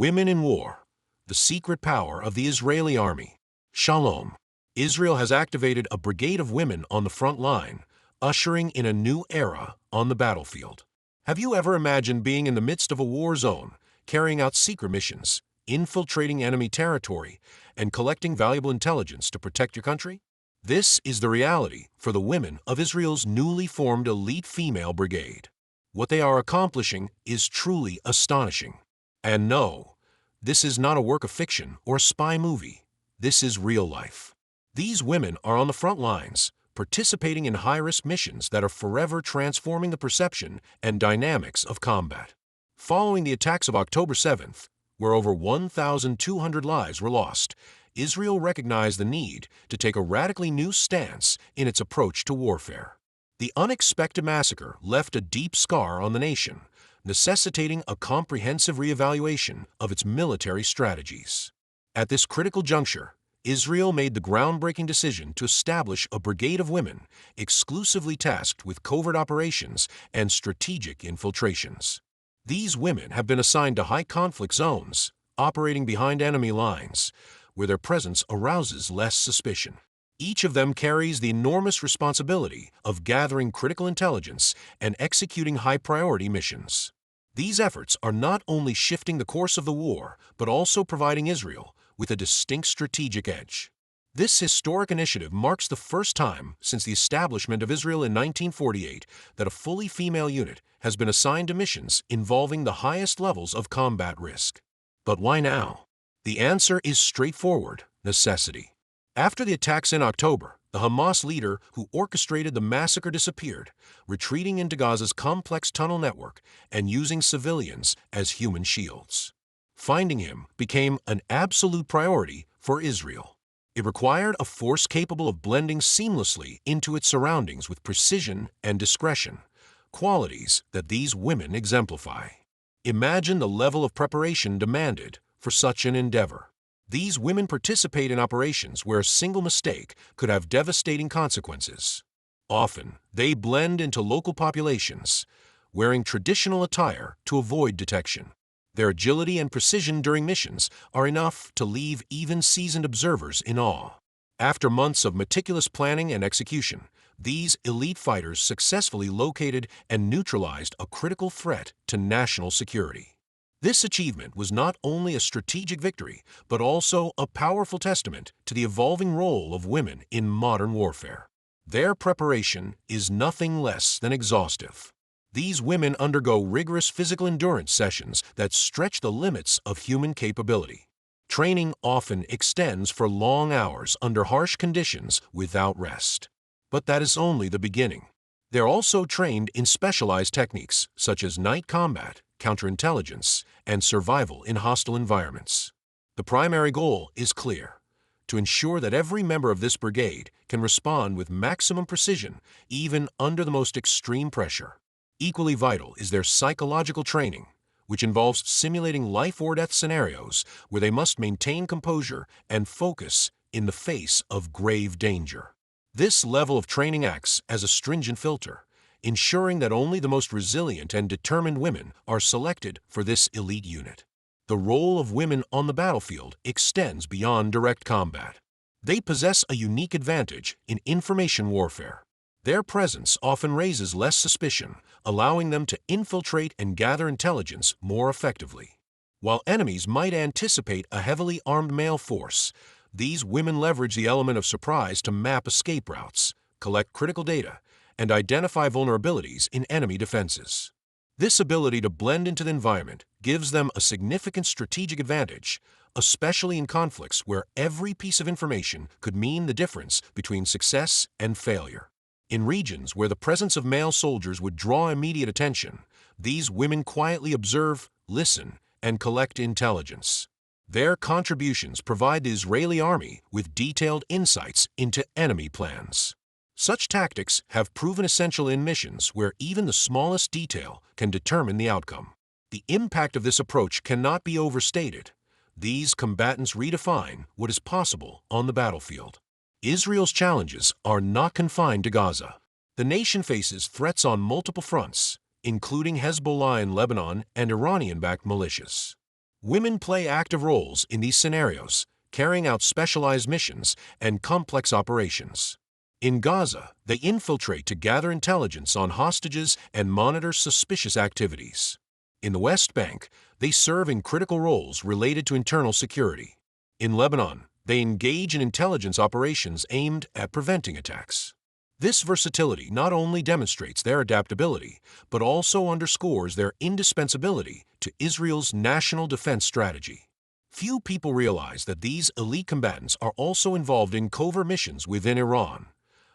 Women in War, the secret power of the Israeli army. Shalom. Israel has activated a brigade of women on the front line, ushering in a new era on the battlefield. Have you ever imagined being in the midst of a war zone, carrying out secret missions, infiltrating enemy territory, and collecting valuable intelligence to protect your country? This is the reality for the women of Israel's newly formed elite female brigade. What they are accomplishing is truly astonishing. And no, this is not a work of fiction or a spy movie. This is real life. These women are on the front lines, participating in high-risk missions that are forever transforming the perception and dynamics of combat. Following the attacks of October 7th, where over 1,200 lives were lost, Israel recognized the need to take a radically new stance in its approach to warfare. The unexpected massacre left a deep scar on the nation, necessitating a comprehensive reevaluation of its military strategies. At this critical juncture, Israel made the groundbreaking decision to establish a brigade of women exclusively tasked with covert operations and strategic infiltrations. These women have been assigned to high-conflict zones, operating behind enemy lines, where their presence arouses less suspicion. Each of them carries the enormous responsibility of gathering critical intelligence and executing high-priority missions. These efforts are not only shifting the course of the war, but also providing Israel with a distinct strategic edge. This historic initiative marks the first time since the establishment of Israel in 1948 that a fully female unit has been assigned to missions involving the highest levels of combat risk. But why now? The answer is straightforward: necessity. After the attacks in October, the Hamas leader who orchestrated the massacre disappeared, retreating into Gaza's complex tunnel network and using civilians as human shields. Finding him became an absolute priority for Israel. It required a force capable of blending seamlessly into its surroundings with precision and discretion, qualities that these women exemplify. Imagine the level of preparation demanded for such an endeavor. These women participate in operations where a single mistake could have devastating consequences. Often, they blend into local populations, wearing traditional attire to avoid detection. Their agility and precision during missions are enough to leave even seasoned observers in awe. After months of meticulous planning and execution, these elite fighters successfully located and neutralized a critical threat to national security. This achievement was not only a strategic victory, but also a powerful testament to the evolving role of women in modern warfare. Their preparation is nothing less than exhaustive. These women undergo rigorous physical endurance sessions that stretch the limits of human capability. Training often extends for long hours under harsh conditions without rest. But that is only the beginning. They're also trained in specialized techniques such as night combat, counterintelligence, and survival in hostile environments. The primary goal is clear: to ensure that every member of this brigade can respond with maximum precision even under the most extreme pressure. Equally vital is their psychological training, which involves simulating life-or-death scenarios where they must maintain composure and focus in the face of grave danger. This level of training acts as a stringent filter, ensuring that only the most resilient and determined women are selected for this elite unit. The role of women on the battlefield extends beyond direct combat. They possess a unique advantage in information warfare. Their presence often raises less suspicion, allowing them to infiltrate and gather intelligence more effectively. While enemies might anticipate a heavily armed male force, these women leverage the element of surprise to map escape routes, collect critical data, and identify vulnerabilities in enemy defenses. This ability to blend into the environment gives them a significant strategic advantage, especially in conflicts where every piece of information could mean the difference between success and failure. In regions where the presence of male soldiers would draw immediate attention, these women quietly observe, listen, and collect intelligence. Their contributions provide the Israeli army with detailed insights into enemy plans. Such tactics have proven essential in missions where even the smallest detail can determine the outcome. The impact of this approach cannot be overstated. These combatants redefine what is possible on the battlefield. Israel's challenges are not confined to Gaza. The nation faces threats on multiple fronts, including Hezbollah in Lebanon and Iranian-backed militias. Women play active roles in these scenarios, carrying out specialized missions and complex operations. In Gaza, they infiltrate to gather intelligence on hostages and monitor suspicious activities. In the West Bank, they serve in critical roles related to internal security. In Lebanon, they engage in intelligence operations aimed at preventing attacks. This versatility not only demonstrates their adaptability, but also underscores their indispensability to Israel's national defense strategy. Few people realize that these elite combatants are also involved in covert missions within Iran,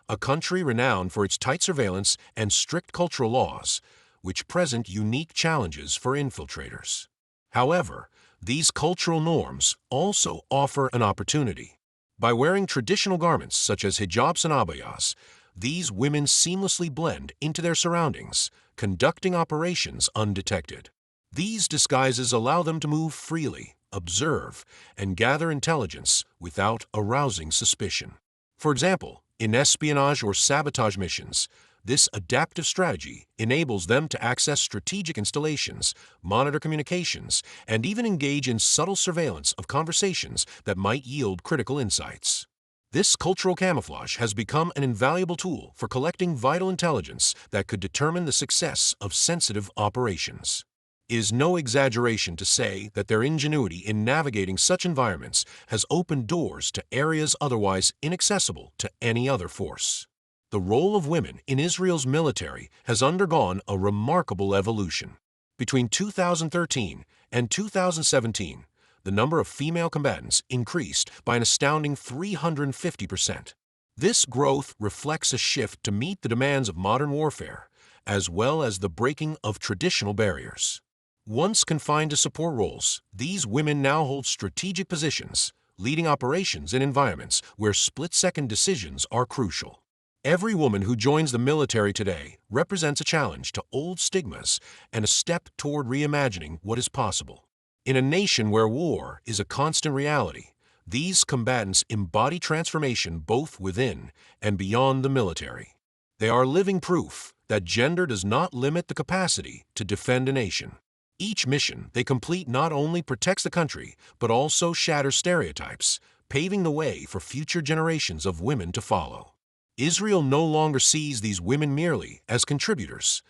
a country renowned for its tight surveillance and strict cultural laws, which present unique challenges for infiltrators. However, these cultural norms also offer an opportunity. By wearing traditional garments such as hijabs and abayas, these women seamlessly blend into their surroundings, conducting operations undetected. These disguises allow them to move freely, observe, and gather intelligence without arousing suspicion. For example, in espionage or sabotage missions, this adaptive strategy enables them to access strategic installations, monitor communications, and even engage in subtle surveillance of conversations that might yield critical insights. This cultural camouflage has become an invaluable tool for collecting vital intelligence that could determine the success of sensitive operations. It is no exaggeration to say that their ingenuity in navigating such environments has opened doors to areas otherwise inaccessible to any other force. The role of women in Israel's military has undergone a remarkable evolution. Between 2013 and 2017, the number of female combatants increased by an astounding 350%. This growth reflects a shift to meet the demands of modern warfare, as well as the breaking of traditional barriers. Once confined to support roles, these women now hold strategic positions, leading operations in environments where split-second decisions are crucial. Every woman who joins the military today represents a challenge to old stigmas and a step toward reimagining what is possible. In a nation where war is a constant reality, these combatants embody transformation both within and beyond the military. They are living proof that gender does not limit the capacity to defend a nation. Each mission they complete not only protects the country, but also shatters stereotypes, paving the way for future generations of women to follow. Israel no longer sees these women merely as contributors.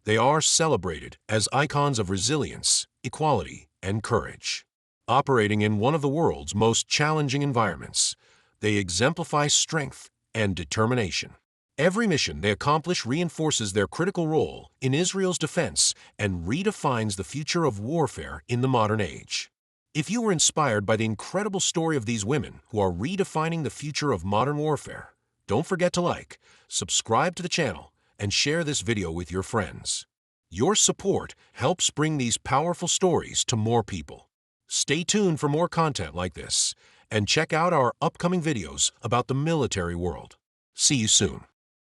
They are celebrated as icons of resilience, equality, and courage. Operating in one of the world's most challenging environments, they exemplify strength and determination. Every mission they accomplish reinforces their critical role in Israel's defense and redefines the future of warfare in the modern age. If you were inspired by the incredible story of these women who are redefining the future of modern warfare, don't forget to like, subscribe to the channel, and share this video with your friends. Your support helps bring these powerful stories to more people. Stay tuned for more content like this, and check out our upcoming videos about the military world. See you soon.